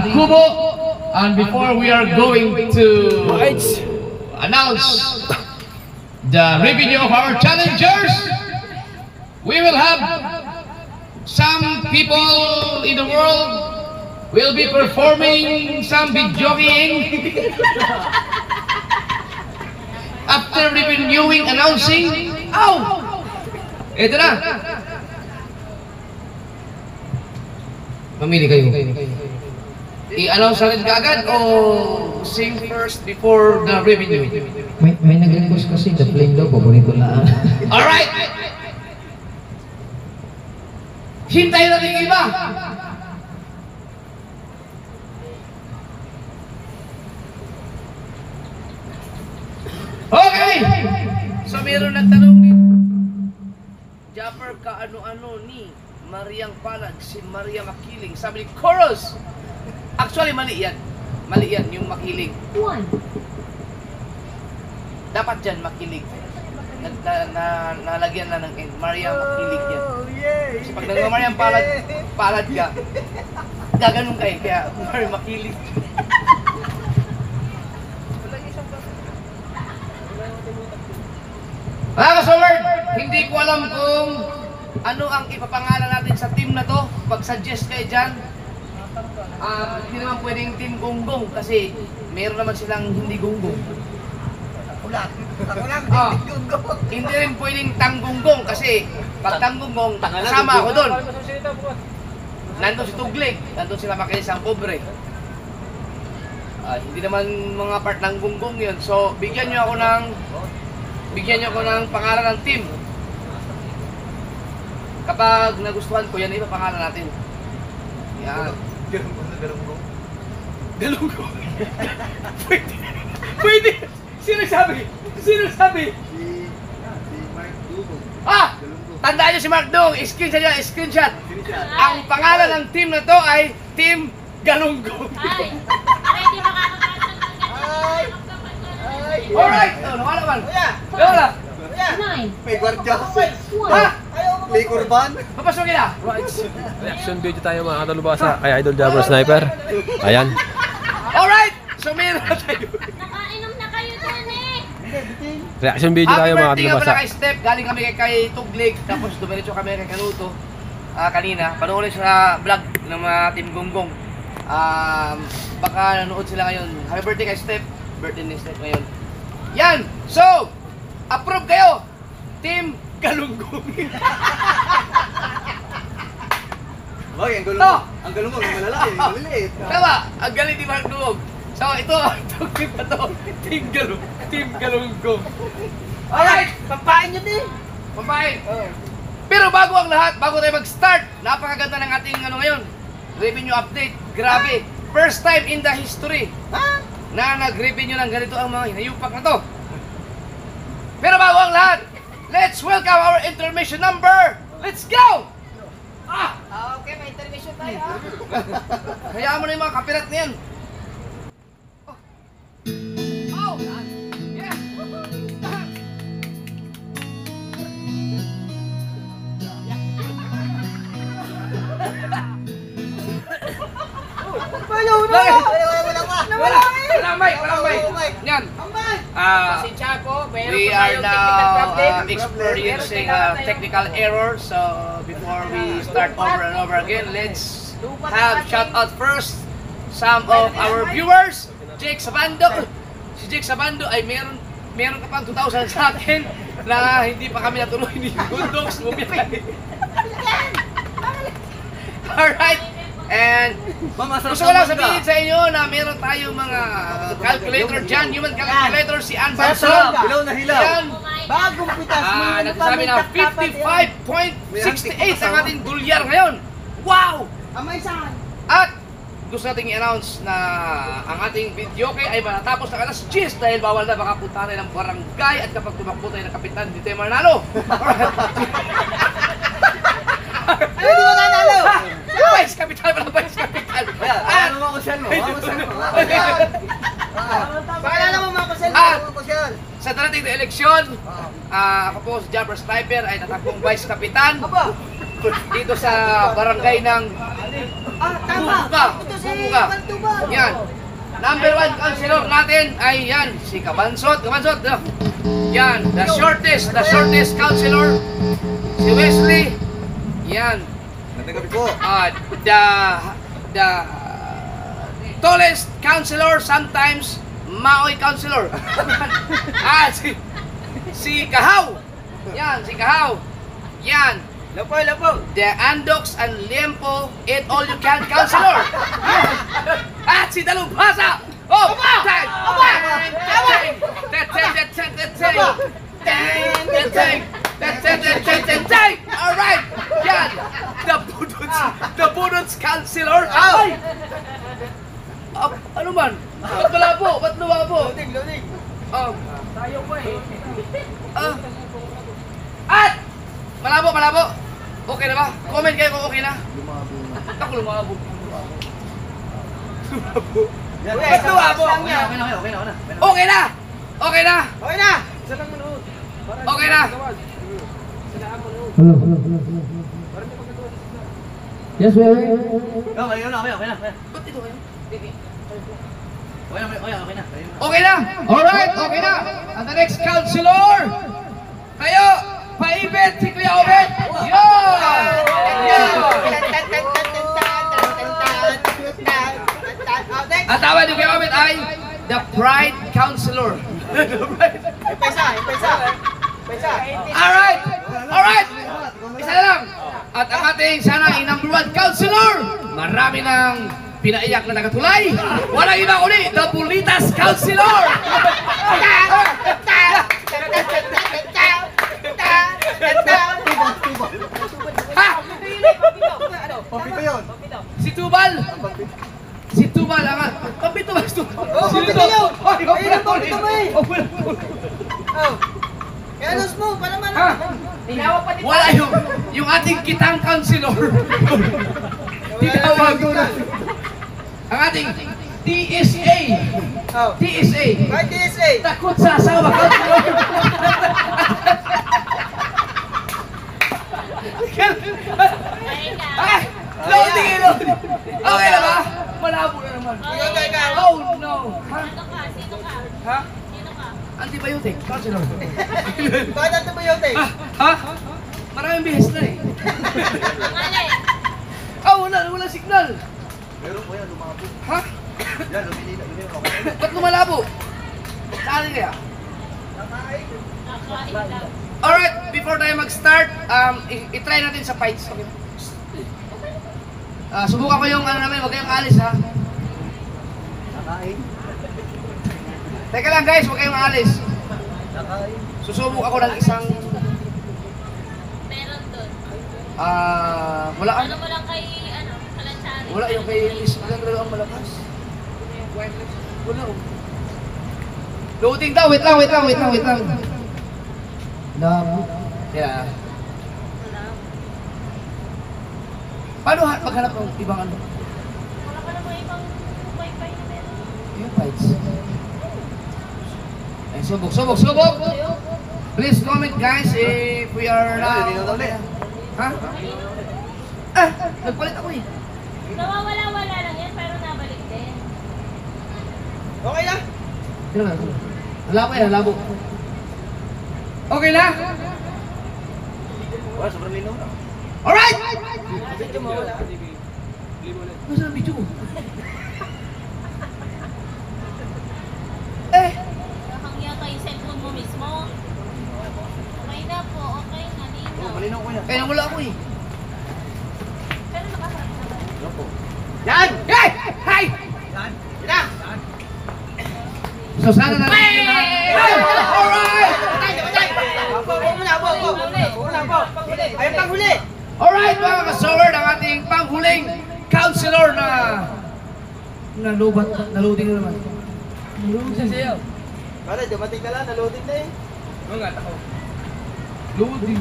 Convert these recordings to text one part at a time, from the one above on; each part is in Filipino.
ating kubo. And before we are going to announce the revenue of our challengers, we will have some people in the world will be performing some videoing. After reviewing, announcing, ito na. Mamili kayo. I-announce natin kaagad o sing first before the revenue? May nag-request kasi the flame daw, paborito lang. Alright! Hintayin natin yung iba! Okay! So meron nagtanong ni Japper ka ano-ano ni Mariang Palag, si Maria Makiling. Sabi ni Chorus! Actually, mali yan. Mali yan, yung makiling. Dapat dyan, makilig. Nalagyan na ng end. Maria Makilig yan. Kasi pag nagawa Maria Palad ka, gaganong kayo. Kaya Maria Makilig. Mga kasaward, hindi ko alam kung ano ang ipapangalan natin sa team na to. Pag-suggest kayo dyan. Hindi naman pwedeng team gonggong kasi meron naman silang hindi gonggong. Hindi rin pwedeng tanggonggong kasi pag tanggonggong, kasama ako doon. Nandun si Tuglig, nandun sila makinisang pobre. Hindi naman mga part ng gonggong yun. So, bigyan nyo ako ng pangalan ng team. Kapag nagustuhan ko, yan iba pangalan natin. Yan. Galunggong. Pwede. Sino sabi? Si Mark Dugong. Tandaan nyo si Mark Dugong. Screenshot. Ang pangalan ng team na to ay Team Galunggong. Alright. Nawala man. Nawala. May gwardiya. May kurban. Papasok na. Reaction video tayo mga katalubasa kay Idol Jabber Sniper. Ayan. Alright. So meron na tayo. Nakainom na kayo doon eh. Reaction video tayo mga Happy birthday nga katalubasa. pala kay Steph. Galing kami kay Tuglig. Tapos dumiretso kami kay Kanuto. Kanina. Panoorin sa vlog ng mga Team Gonggong. Baka nanood sila ngayon. Happy birthday kay Steph. Birthday ni Steph ngayon. Yan. So, approve kayo. Team Galunggong. Bagay, ang galunggong, ang malalaki, maliliit. Tama, ang galing ni Mark Dugong. So, ito, itong team na to. Team Galunggong. Alright, pampain nyo din. Pampain. Pero bago ang lahat, bago tayo mag-start, napakaganda ng ating ngayon. Revenue update. Grabe. First time in the history na nag-revenue ng ganito ang mga hinayupak na to. Pero bago ang lahat, let's welcome our intermission number. Let's go! Okay, may intermission tayo. Hayaan mo na yung mga kapirat na yan. Yeah. Walang mic. Yan. Pasensya po, We are now experiencing a technical error. So before we start over and over again, let's have shout out first some of our viewers. Jake Sabando. Si Jake Sabando ay meron ka pang 2,000 sa akin na hindi pa kami natuloy ni Gundogs. Alright. And gusto ko lang sabihin sa inyo na meron tayong mga calculator dyan, human calculator, si Ann Samson. Hilaw na hilaw. Yan. Bagong pitas. Nagsasabi na 55.68 ang ating dolyar ngayon. Wow! Amay saan? At gusto nating i-announce na ang ating video ay matatapos ng alas 10 dahil bawal na baka punta tayo ng barangay at kapag tumakbo tayo ng kapitan, hindi tayo manalo. Ay, di ba nanalo? Vice Kapitan pala, Vice Kapitan. Ano mga kusyal mo? Paalala mo mga kusel. Sa darating na eleksyon, ako po si Jabber Sniper ay tatakbong Vice Kapitan dito sa barangay ng Tama. Bubuka ka. Yan. Number 1 counselor natin ay yan, si Kabansot. Kabansot, yan, the shortest counselor, si Wesley. Yan. Gandang gabi po. The tallest counselor, sometimes Maoy counselor. Si Kahaw. Yan, si Kahaw. Yan. Lapo. The Andox and Liempo eat all you can counselor. At si Dalubhasa. Oh, time. Alright. Yan. The Budots counselor. Ay. Ano man? Ba't malabo? Ba't lumabo? Loading. Tayo po eh. At! Malabo. Okay na ba? Comment kayo kung okay na. Ako lumabo. Ba't lumabo? Okay na! Okay na! Hello. Yes, well. Okay na. Ba't ito kayo? Okay na. Alright, okay na. At the next counselor, kayo, paibet si Kuya Obet. At tawag ni Kuya Obet ay the Pride Counselor. Pesa. Alright! Isa na lang. At ang ating sana ay number 1 counselor. Marami ng pinaiyak na nagatulay. Walang iba kundi, the Bulitas Counselor. Ha? Pampito yun. Si Tubal ang pampito ba? Pampito yun. Ayun ang pampito mo eh. Kalos mo, para Ha? Wala yung ating kitang counselor. Tinawag ang ating TSA. Kahit DSA. Takot sa asawa counselor. Ay! Loading. Okay na ba? Malabo na naman. Oh no. Ha? Antibiotic, counselor. Bakit antibiotic? Ha? Maraming bihis na eh. Wala signal. Meron po yan, lumabo. Ha? Yan, lumilila. Ba't lumalabo? Saan kaya? Alright, before tayo mag-start, i-try natin sa fights. Okay. Subukan ko yung ano namin, huwag kayong alis ha. Nakain. Teka lang guys, huwag kayong alis. Susubok ako ng isang... Meron doon. Wala Ano mo lang kay, Kalanchari? Wala yung kay Liz. Alam talaga ang malakas. Wala oh. Loading daw, wait lang. Labo. Yeah. Paano maghanap ng ibang ano? Wala ka naman ibang wifi na meron. Yung fights. Ay, subok. Please comment guys if we are now. Ha? Nagpalit ako eh. Nawawala-wala lang yan, pero nabalik din. Okay na? Sino ba? Labo. Okay na? Wala, sobrang lino. Alright! Medyo mawala. Nasaan ang video ko? Nakangya kayo cellphone mo mismo. Okay na po, okay na, dito. Malinaw ko yan. Kaya wala ako eh. Pero nakaharap naman. Ano po? Yan! Hey! Hi! Yan na! So sana na natin Alright! Ayun panghuli! Alright mga ka-sower, ang ating panghuling counselor na naloading na naman. Naloading siya. Pare, dumating ka lang, naloading na eh. Loading.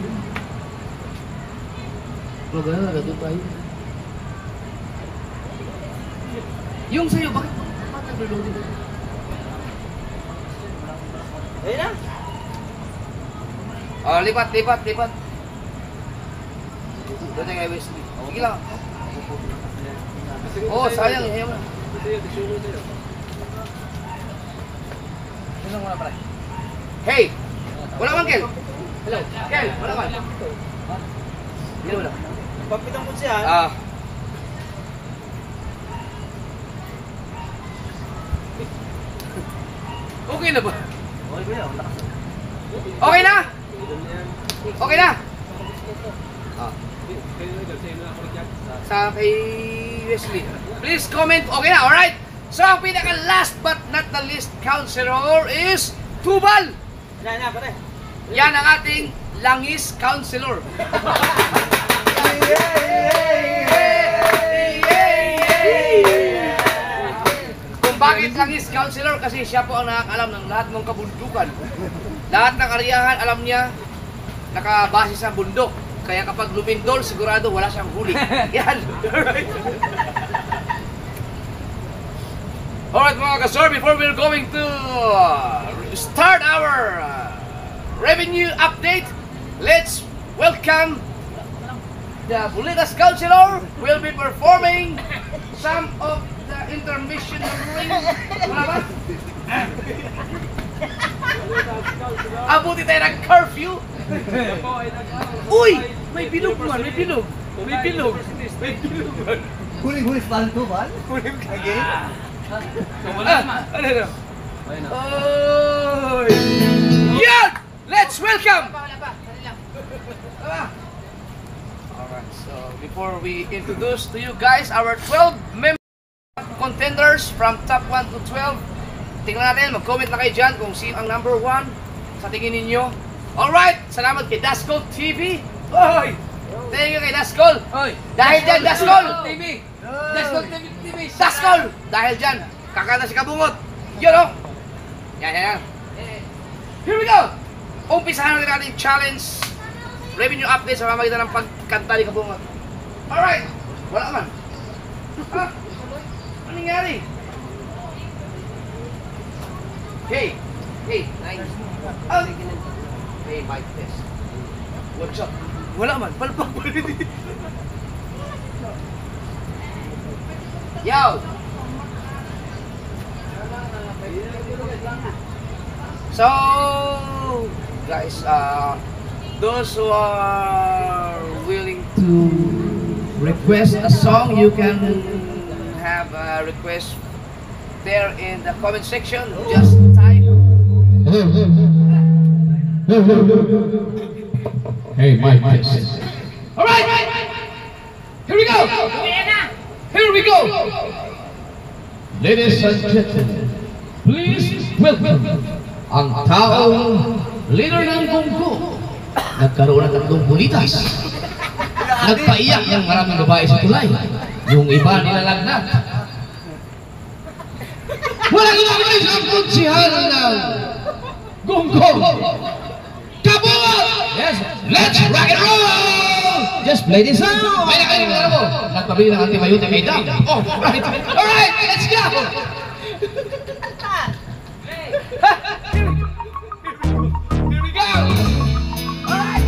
Wala na, nagado tayo. Yung sa'yo, bakit nag-loading? Ayun na! Oh, lipat. Doon na kay Wesley. Sige lang. Oh, sayang. Ayaw na. Ano muna pala? Hey! Wala man, Kel! Hello? Kel, wala man? Hindi wala. Papitang ko siya. Okay na ba? Okay, kuya. Okay na? Okay na? Sa kay Wesley. Please comment. Okay na, alright? So, ang pinaka last but not the least counselor is Tubal. Na, pare. Yan ang ating langis counselor. Kung bakit langis counselor? Kasi siya po ang nakakalam ng lahat ng kabundukan. Lahat ng karyahan, alam niya, nakabase sa bundok. Kaya kapag lumindol, sigurado wala siyang huli. Yan. Alright. Alright mga kasor, before we're going to start our revenue update, let's welcome the Bulitas Counselor. Will be performing some of the intermission numbering. Wala ba? Abuti tayo ng curfew. Uy! May bilog man, may bilog. May bilog. May bilog man. Huli-huli sa to, Bal? Hulim ka. Ano? Oy! Yan! Let's welcome! Alright, so before we introduce to you guys our 12 member contenders from top 1 to 12, tingnan natin, mag-comment na kayo dyan kung sino ang number 1 sa tingin ninyo. Alright, salamat kay Daskol TV. Oy! Thank you kay Daskol. Dahil dyan, Daskol TV. Daskol TV. Daskol! Dahil dyan, kakanta si Kabungot. Yun o. Yan. Here we go! Umpisahan natin ating challenge revenue update sa pamamagitan ng pagkanta ni Kabungot. Alright! Wala man. Ha? Anong nangyari? Hey, nice. Hey, mic test. What's up? Wala man, palpak pa rin. Yo! So, guys, those who are willing to request a song, you can have a request there in the comment section. Just type. Hey, Mike, test. All right. Here we go. Here we go. Ladies and gentlemen, please welcome ang taong leader ng Bungko. Nagkaroon ng tatlong bulitas. Nagpaiyak ng maraming babae sa tulay. Yung iba nilalagnat. Walang iwawalis ang kutsihal ng Bungko. Kabungot! Yes, let's rock and roll! Just play this song! May nakainin na mo. Nagpabili ng antibiotic kay Dam. Oh, right. Alright, let's go! Here we go! Alright!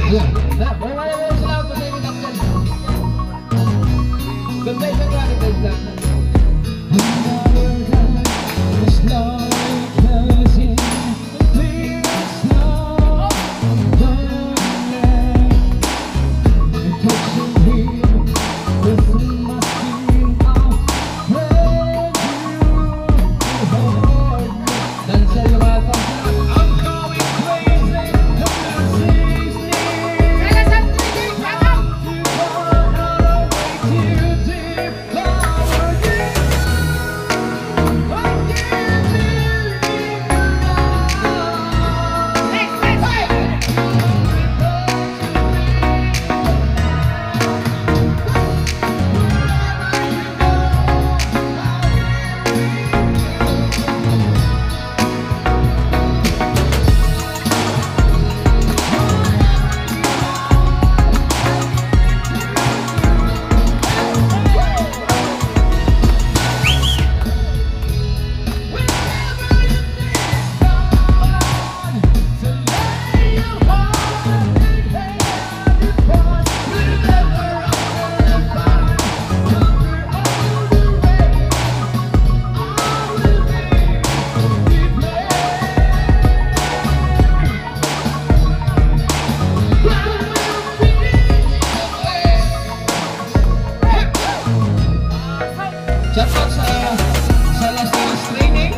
sa last training.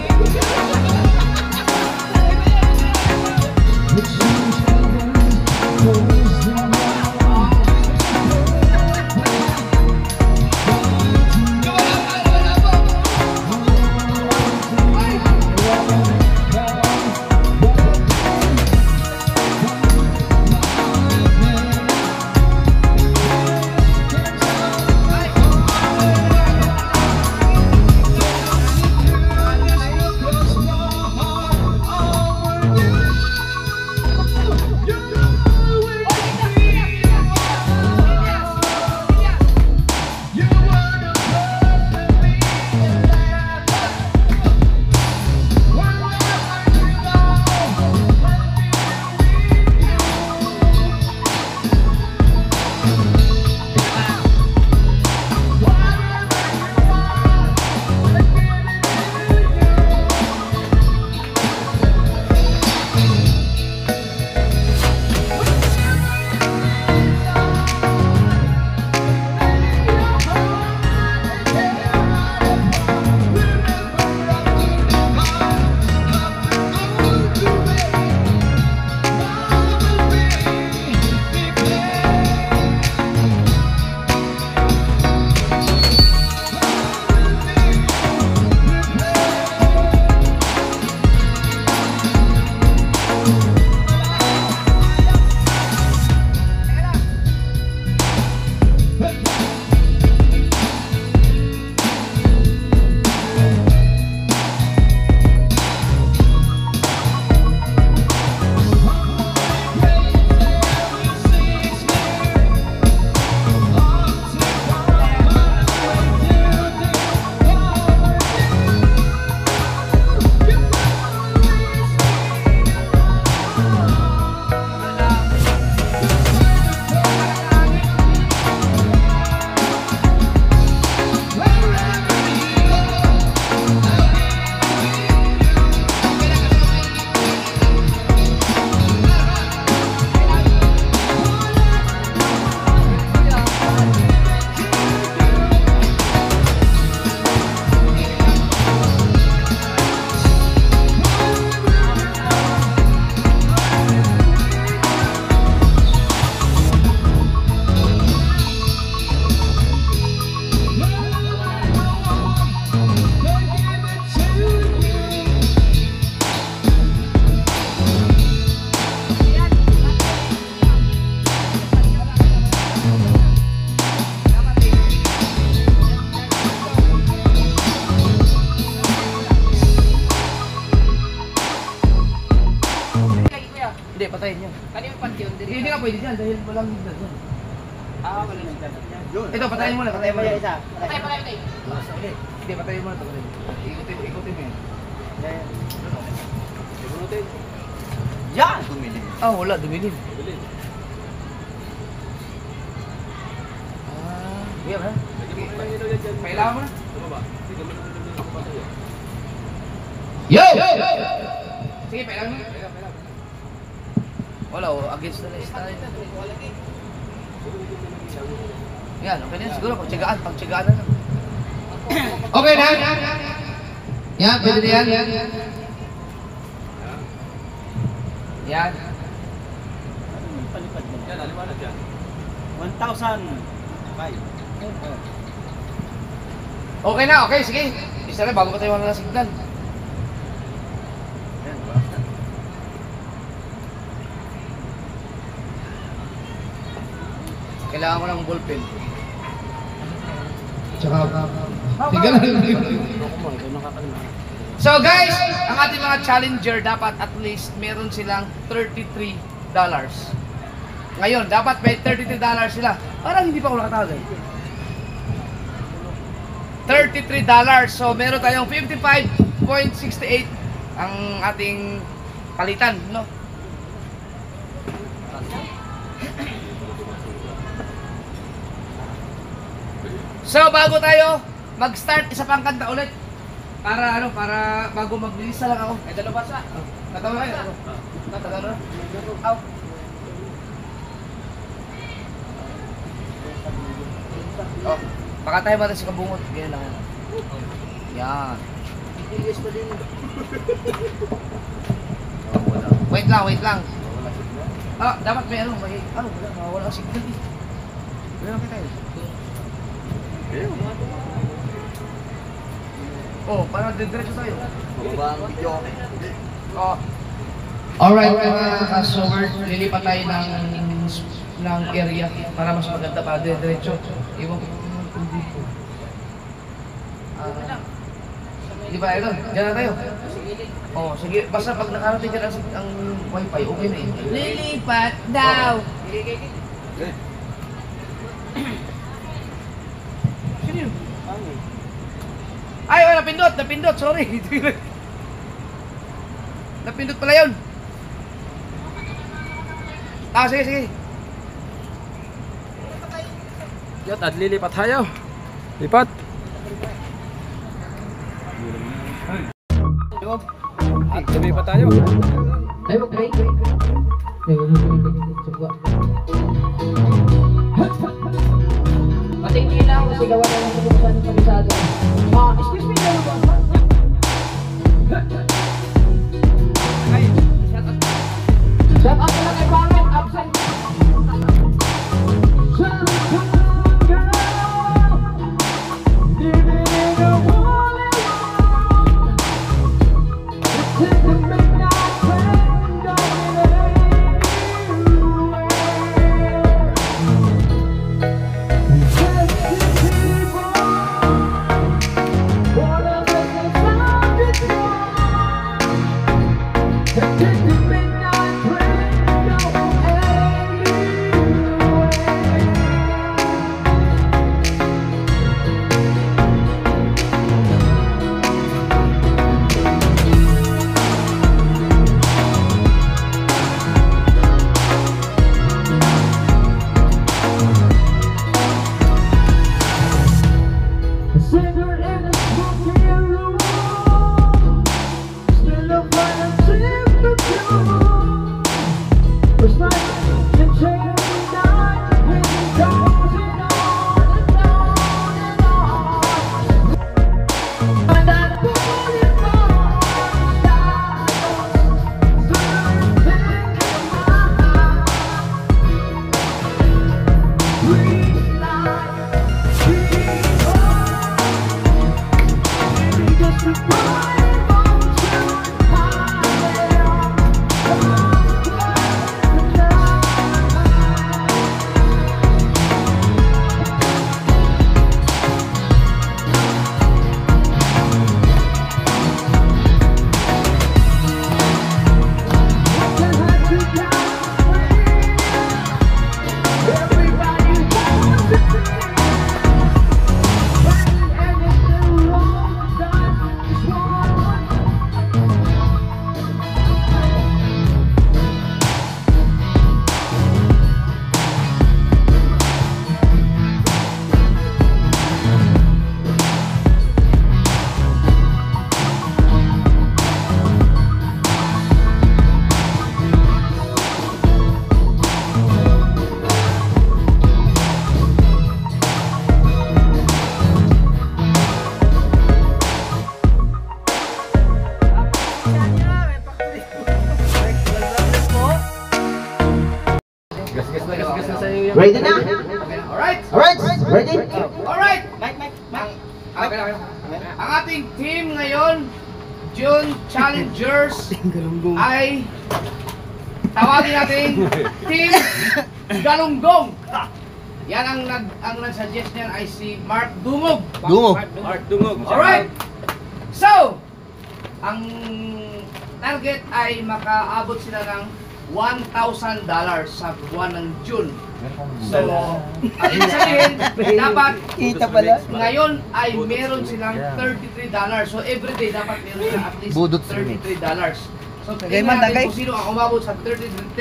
Hindi, patayin niyo. Kanina yung pantiyon din. Hindi nga pwede dyan dahil walang higdan dyan. Wala nang dapat niya. Yun. Ito, patayin mo na, patayin mo na. Isa. Patay. Hindi, patayin mo na ito. Ikutin mo yan. Yan! Tumili. Ah, wala, dumilim. Iya ba? Kailangan mo na. Yo! Sige, kailangan mo. Wala, against the list tayo. Yan, okay na yan. Siguro, pagtsagaan na lang. Okay na? Yan, pwede na yan. Yan. Palipad mo. Yan, aliwanag yan. 1,005. Okay na, okay, sige. Isa rin, bago pa tayo wala ng signal. Kailangan ko ng ballpen. Tsaka, tingnan na. So guys, ang ating mga challenger dapat at least meron silang $33. Ngayon, dapat may $33 sila. Parang hindi pa ako nakatawag eh. $33. So meron tayong 55.68 ang ating palitan, no? So bago tayo mag-start, isa pang kanta ulit. Para bago maglilista lang ako. Ito na basa. Katawa na kayo. Katawa na. Aw. Oh, baka tayo ba sa kabungot? Ganyan lang. Yan. Wait lang, wait lang. Ah, dapat may ano, may ano, wala signal eh. Wala kita eh. Oh, parang diretso tayo. Baba ang video. Oh. Alright, mga kasowers, lilipat tayo ng area para mas maganda pa diretso. Iwan ko kung dito. Di ba, ito? Diyan na tayo. Oh, sige, basta pag nakarating ka ang wifi, okay na eh. Lilipat daw. Sino yun? Ay, wala, napindot, sorry. Napindot pala yun. Ah, sige. Yat, at lilipat tayo. Lipat. At lumipat tayo. Ay, wait. Patingin lang, sigawan na lang sa kabisado. Excuse me, shut up na kay Pangit, absent. Ready na? Alright. Ready? Alright. Ang ating team ngayon, June Challengers, ay tawagin natin Team Galunggong. Yan ang nag-suggest niyan ay si Mark Dungog. Mark Dungog. Alright. So, ang target ay makaabot sila ng $1,000 sa buwan ng June. So, ang ibig sabihin, dapat Kita pala. ngayon ay meron silang $33. So, everyday dapat meron silang at least $33. So, tingnan natin kung sino ang umabot sa $33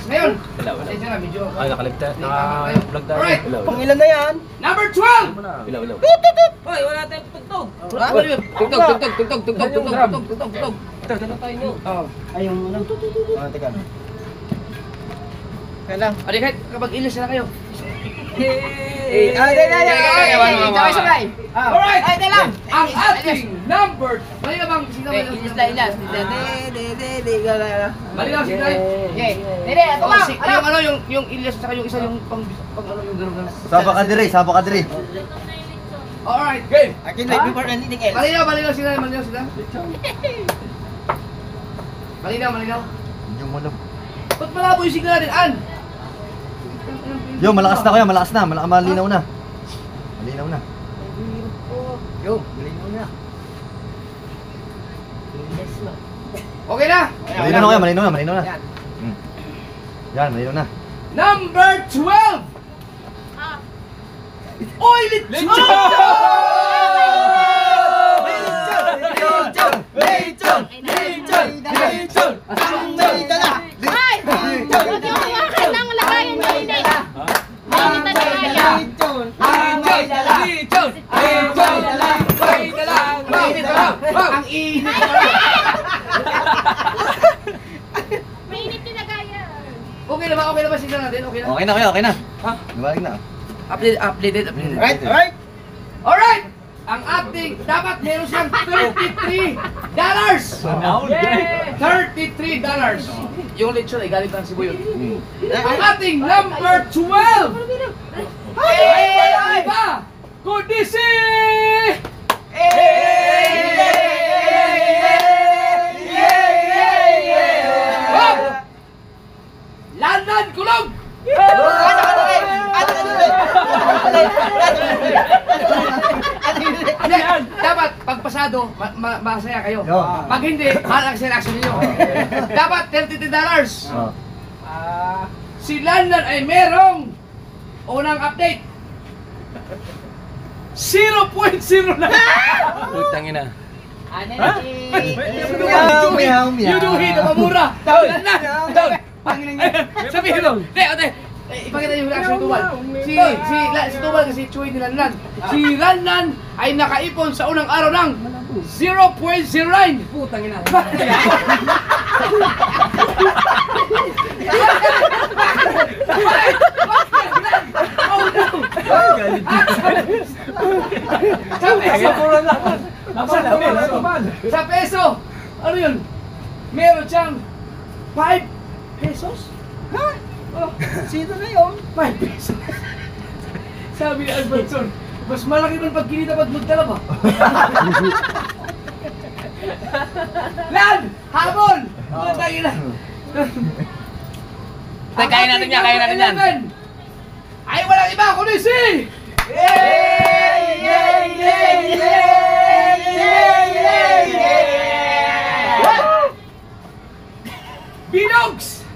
ngayon. Pasensya na, medyo Ay, nakaligtas. Naka-vlog tayo. Alright. Pangilan na yan? Number 12! Ilaw. Hoy, wala tayong tugtog. Tugtog. Ay, yung ano? Teka. Kailang. Adi kahit kapag ilis na kayo. Sabay-sabay. Alright! Ay, ito lang. Ang ating number... Malinaw bang? Ilas. Malinaw si Day. Okay. Dede, ako lang. Yung ano, yung ilis at saka yung isa yung pang ano, yung gano'n. Sapa ka diri, sapa ka diri. Alright, game! Akin like before anything else. Malinaw sila. Malinaw. Yung mo Ba't malabo yung signal natin, An? Yo, malakas na kuya, malakas na. Malinaw na. Malinaw na. Yo. Malinaw na. Okay na? Malinaw na kuya, malinaw na. Yan, malinaw na. Number 12! Ah, Oy, lechon! ay! Huwag yung hawakan ng lagayan niya, hindi. Mainit na lagayan. Ang init! Mainit yung lagayan. Okay na ba signal natin? Okay na? Okay na kuya, okay na. Ha? Nabalik na. Updated. Alright. Alright! Ang ating, dapat meron siyang $33! $33! Yung lechon ay galing ng Cebu yun. Ang ating number 12! Ay, wala iba! Kundi si... Landan Kulog! Dapat pagpasado, masaya kayo. Yo. Pag hindi, mahal ang reaction niyo. Dapat $33. Oh. Si Landan ay merong unang update. 0.0 na. Putang ina. Yuduhin na mamura. Landan. Sabihin mo. Ipakita yung reaction ni Tubal. Si Tubal kasi Chuy ni Landan. Si Landan ay nakaipon sa unang araw ng 0.09. Putang ina. Sa peso. Ano yun? Meron siyang 5 pesos? Ha? Oh, Sino na yun? 5 pesos. Sabi ni Albertson, mas malaki man pag kinita pag magdala ba? Lan! Habol! Putang ina. Kaya natin yan. Ay, walang iba kundi si... Bidogs!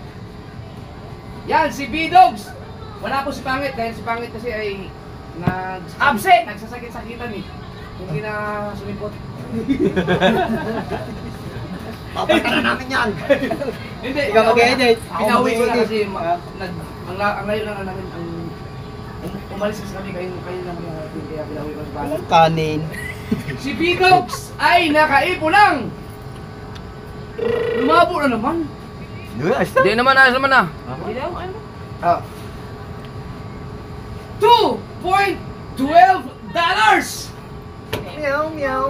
Yan, si Bidogs! Wala po si Pangit dahil si Pangit kasi ay Absent! nagsasakit-sakitan eh. Hindi na sumipot. Papatara namin yan. Hindi, Ikaw mag-edit. Pinauwi ko na kasi ang layo lang namin umalis kasi kami kayo lang kaya pinauwi ko sa bahay. Kanin. Si Bidogs ay nakaipon ng lumabo na naman. Hindi naman, ayos naman na. $2.12! Meow, meow,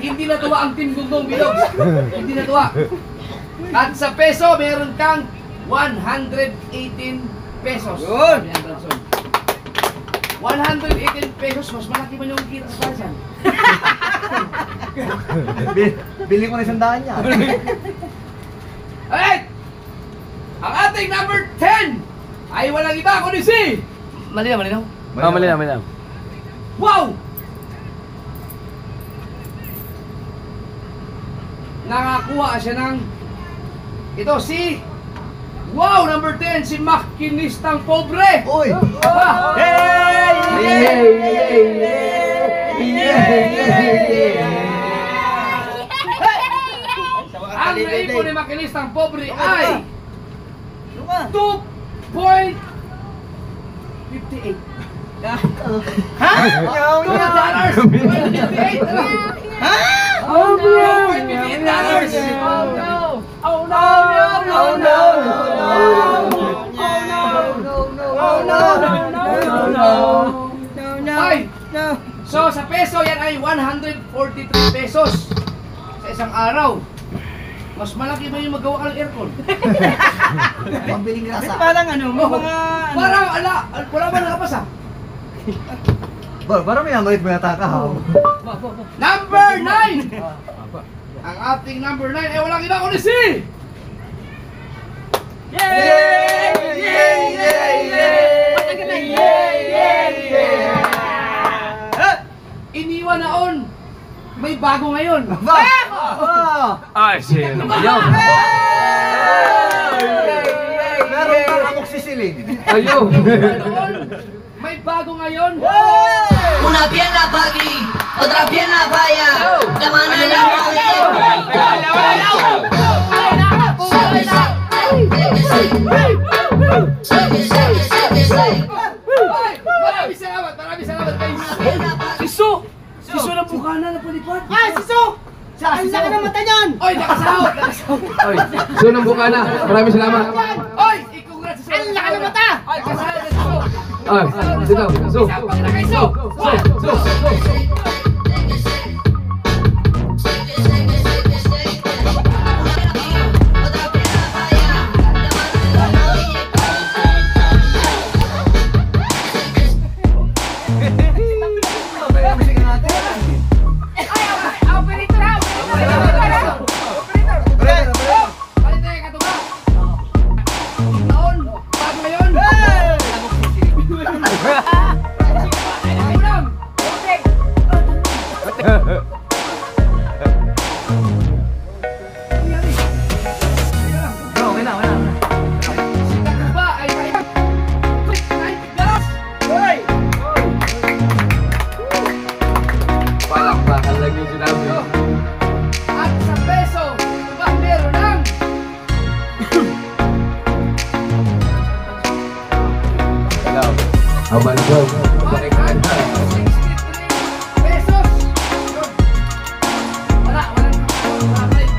Hindi natuwa ang Team Gunggong Bidogs. Hindi natuwa. At sa peso, meron kang 118 pesos. Yun. 118 pesos, mas malaki man yung kita sa Pasan. Bili ko na $100 niya. Alright! Ang ating number 10 ay walang iba kundi si... Malinaw. Malinaw. Wow! Nakakuha siya ng... Ito si... Wow! Number 10, si Makinistang Pobre! Uy! Aba! Ang naipon ni Makinistang Pobre ay... 2.58. Ha? $200. $158. Oh no! $158. Oh no! Oh no! Ay! So sa peso yan ay 143 pesos sa isang araw. Mas malaki ba yung magawa ka ng aircon? Pambiling grasa. Parang ano, may mga... Parang wala ba nakapasa? Parang may amalit mo yata ka ha. Number 9! Ang ating number 9 ay walang iba kundi si... Yay! Yay! Yay! Yay! Iniwan naon. May bago ngayon. Ay, sino ba yun? Meron kang amok sisiling. Ayaw. Noon, may bago ngayon. Una pierna pa aquí, otra pierna pa allá. La mano en la Maraming salamat guys. Siso! Siso ng bukana na palipad. Ay, siso! Ang laki ng mata niyan! Oy, nakasahod! Ay, sunang buka na. Maraming salamat. Oy, i-congrats sa Ang laki ng mata! Ay, kasahod na siso. Ay, sino? So. Isang pang na kayo. Palakpakan lang yung sinabi. At sa peso, ba meron ng Hello. Aman ko. Balikan na. 163 pesos. Walang babalik.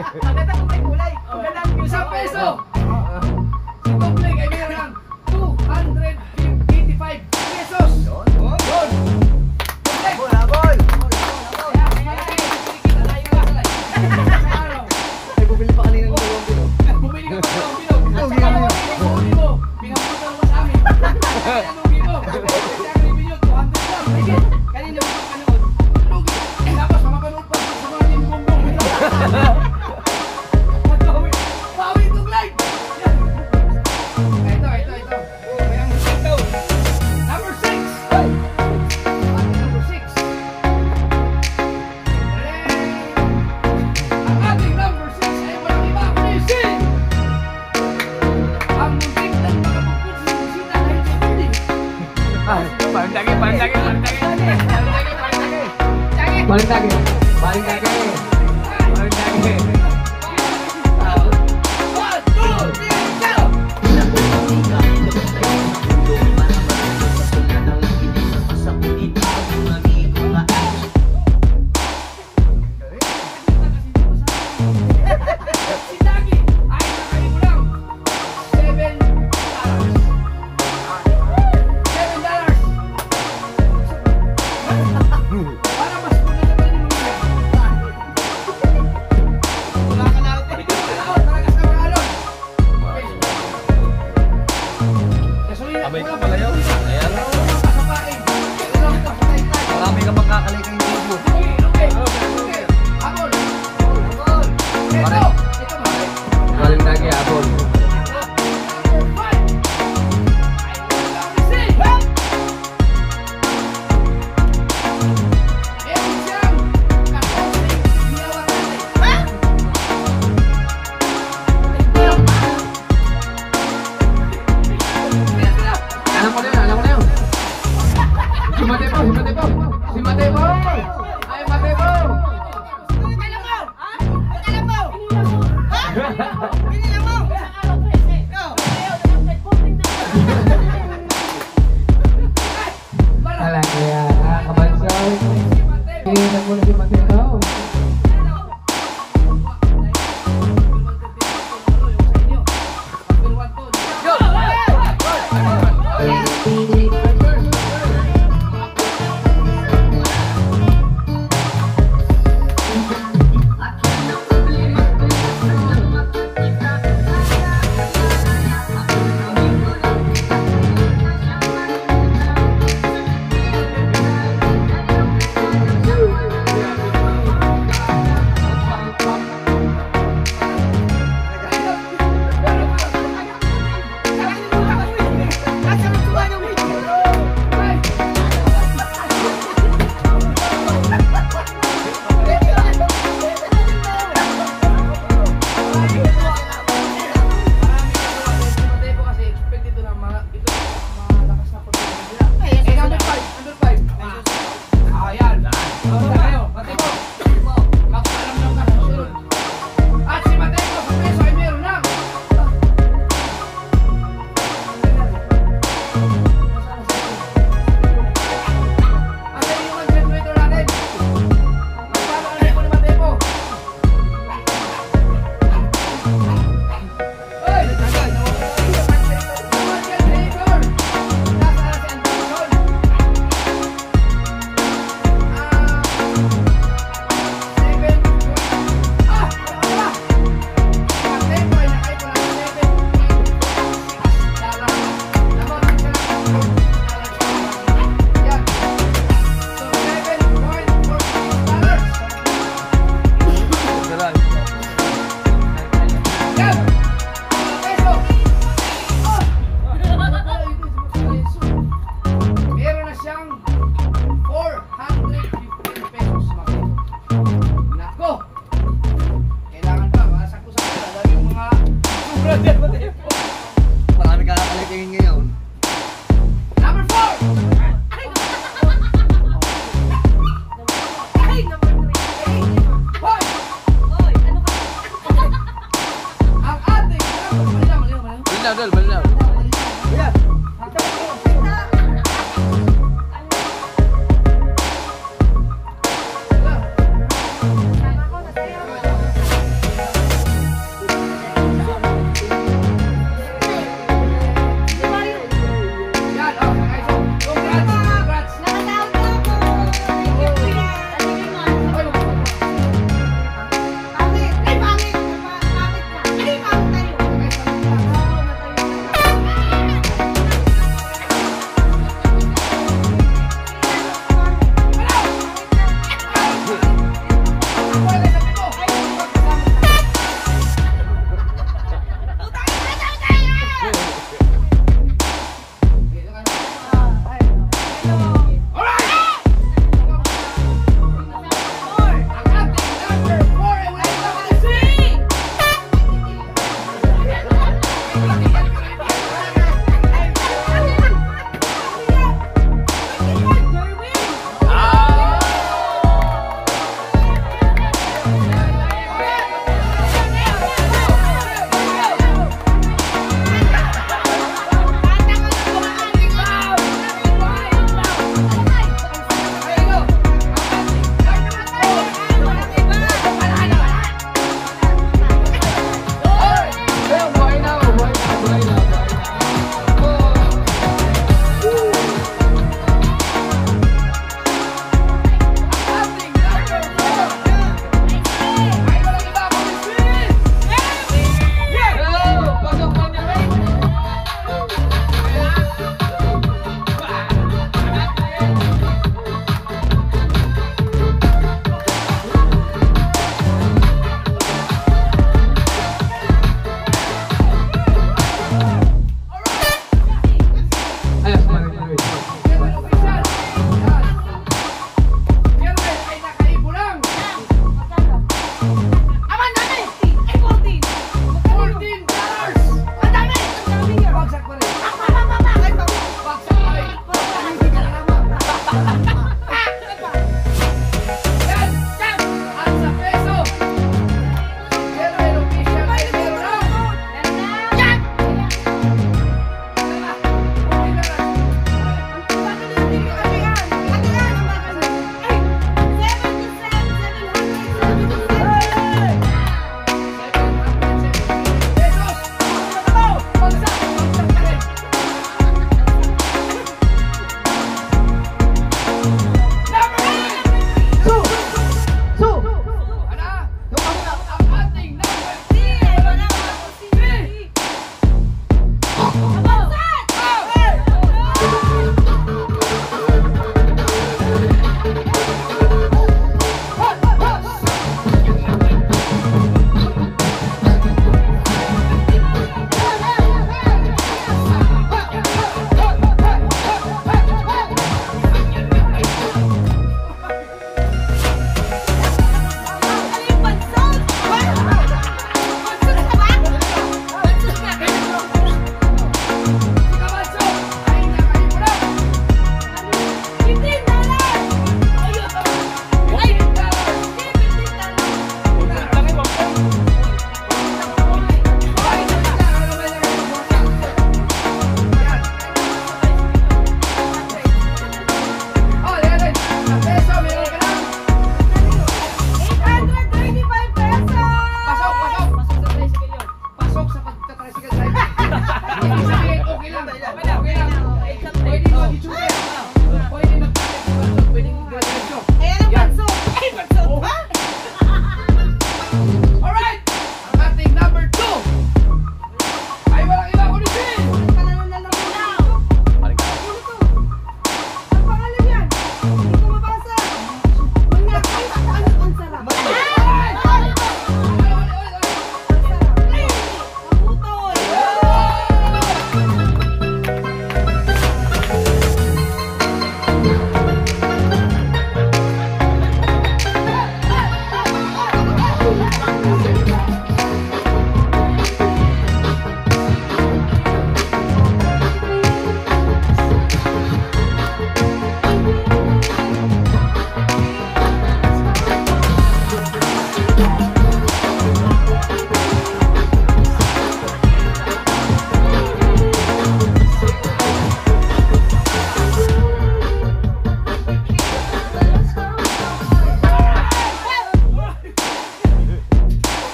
Maganda kung may kulay. Maganda ang music. Isang peso. Si Topleg ay meron ng 285 pesos. Yun. Topleg. Ay, bumili pa kanina ng 2 kilo. Bumili ka pa ng bilog. Pinahuli mo. Pinahuli mo sa amin. Lugi mo. Kaya review nyo, 200 lang. Kanina mo panood. Lugi. Tapos mamapanood pa sa mga yung bumbong. Bawi itong live. Ito. Number 6. Number 6. Ang ating number 6 ay walang iba kundi si ang muntik ng makabukod sa bisita dahil sa building. One, two, three, go! Si Dagi ay nakalimulang $7. Para mas maganda pa rin yung mga. Wala ka na ako. Talaga sa mga alon. Gasolina. Abay ka pala yun. Ayan. Marami ka magkakalay kayong video. Abol. Pare. Ito ba? Walang lagi, abol. Alam ko na yun. Si Mateo. Ay, Mateo.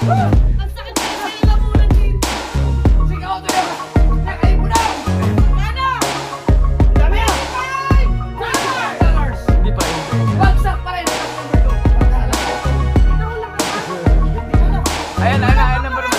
Ang sakit na yung lamunan dito. Sigaw to yun! Nakaipunan! Ano? Dami yan! $5! Hindi pa rin. Bagsak pa rin! Ayan, number 1.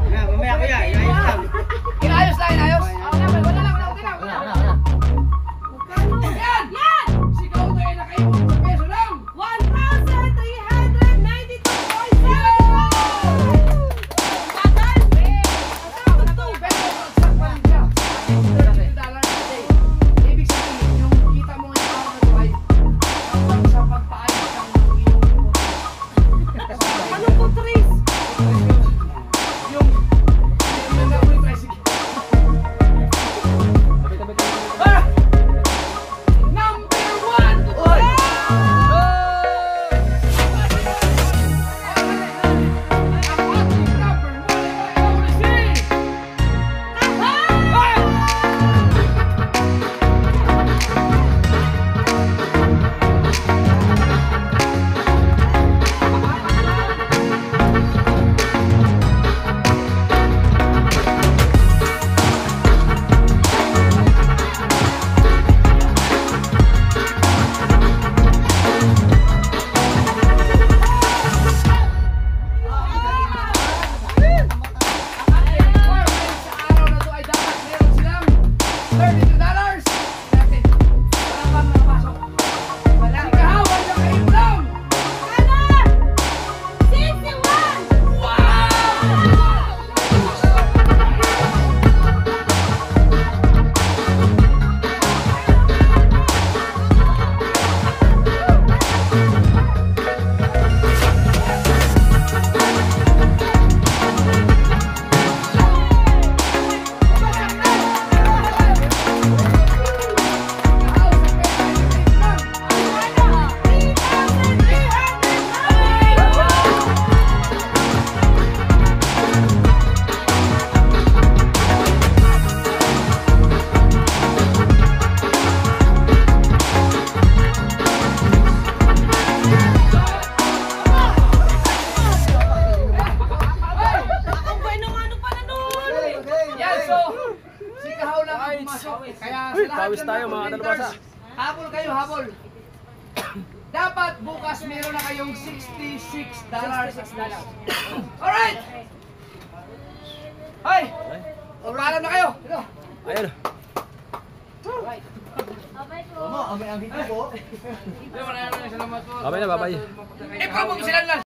Mamaya kuya, iayos lang. Inayos lang, inayos! Wala lang. Yan! Sigaw to yun! Nakaipon sa peso lang! 1,392.7. Ibig sabihin, yung kita mo yung araw na ito ay hanggang sa pagpaayos ng iyong Anong putris? yung nagawin tricycle. Ah! Number 1! Yan, so, si Kahaw lang ang pumasok. Kaya sa lahat Pawis ng tayo, mga mga winners, dalubhasa. habol kayo, habol. Dapat bukas meron na kayong $66. Alright! Hoy! Paalam na kayo! Ito. Ayan. Ang hito po. Okay na, babay. Eh, promo ko sila lang.